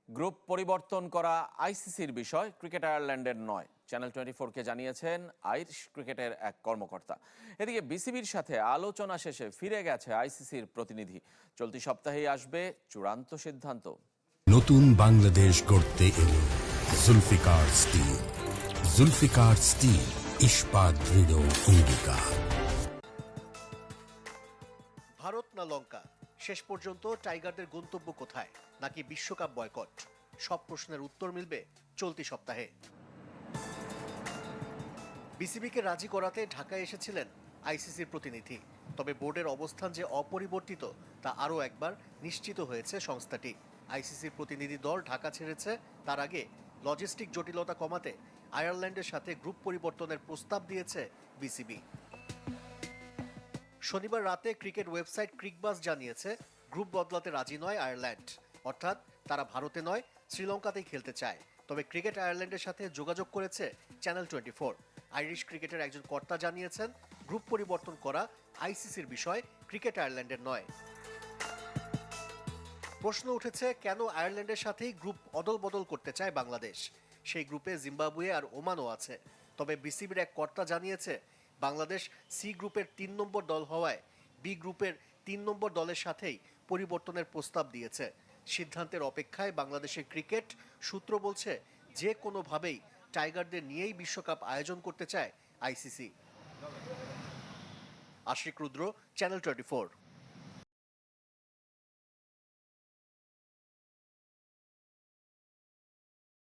Group পরিবর্তন করা আইসিসির বিষয়, ক্রিকেট আয়ারল্যান্ডের নয়, চ্যানেল 24-কে জানিয়েছেন আইরিশ ক্রিকেটের এক কর্মকর্তা। এদিকে বিসিবির সাথে আলোচনা শেষে ফিরে গেছে আইসিসির প্রতিনিধি। চলতি সপ্তাহেই আসবে চূড়ান্ত সিদ্ধান্ত। নতুন বাংলাদেশ গড়তে এলো জুলফিকার স্টিল। জুলফিকার স্টিল, ইস্পাত দৃঢ় অঙ্গীকার। ভারত না লঙ্কা, শেষ পর্যন্ত টাইগারদের গন্তব্য কোথায়? নাকি বিশ্বকাপ বয়কট? সব প্রশ্নের উত্তর মিলবে চলতি সপ্তাহে। বিসিবিকে রাজি করাতে ঢাকায় এসেছিলেন আইসিসির প্রতিনিধি। তবে বোর্ডের অবস্থান যে অপরিবর্তিত তা আরও একবার নিশ্চিত হয়েছে সংস্থাটি। আইসিসির প্রতিনিধি দল ঢাকা ছেড়েছে, তার আগে লজিস্টিক জটিলতা কমাতে আয়ারল্যান্ডের সাথে গ্রুপ পরিবর্তনের প্রস্তাব দিয়েছে বিসিবি। শনিবার রাতে ক্রিকেট ওয়েবসাইট ক্রিকবাজ জানিয়েছে গ্রুপ বদলাতে রাজি নয় আয়ারল্যান্ড, অর্থাৎ তারা ভারতে নয় শ্রীলঙ্কাতেই খেলতে চায়। তবে ক্রিকেট আয়ারল্যান্ডের সাথে যোগাযোগ করেছে চ্যানেল 24। আইরিশ ক্রিকেটের একজন কর্তা জানিয়েছেন গ্রুপ পরিবর্তন করা আইসিসির বিষয়, ক্রিকেট আয়ারল্যান্ডের নয়। প্রশ্ন উঠেছে কেন আয়ারল্যান্ডের সাথেই গ্রুপ অদল বদল করতে চায় বাংলাদেশ। সেই গ্রুপে জিম্বাবুয়ে আর ওমানও আছে। তবে বিসিবির এক কর্তা জানিয়েছে বাংলাদেশ সি গ্রুপের 3 নম্বর দল হওয়ায় বি গ্রুপের 3 নম্বর দলের সাথেই পরিবর্তনের প্রস্তাব দিয়েছে। সিদ্ধান্তের অপেক্ষায় বাংলাদেশের ক্রিকেট সূত্র বলছে যে কোনোভাবেই টাইগারদের নিয়েই বিশ্বকাপ আয়োজন করতে চায় আইসিসি। আশিক রুদ্র, চ্যানেল 24।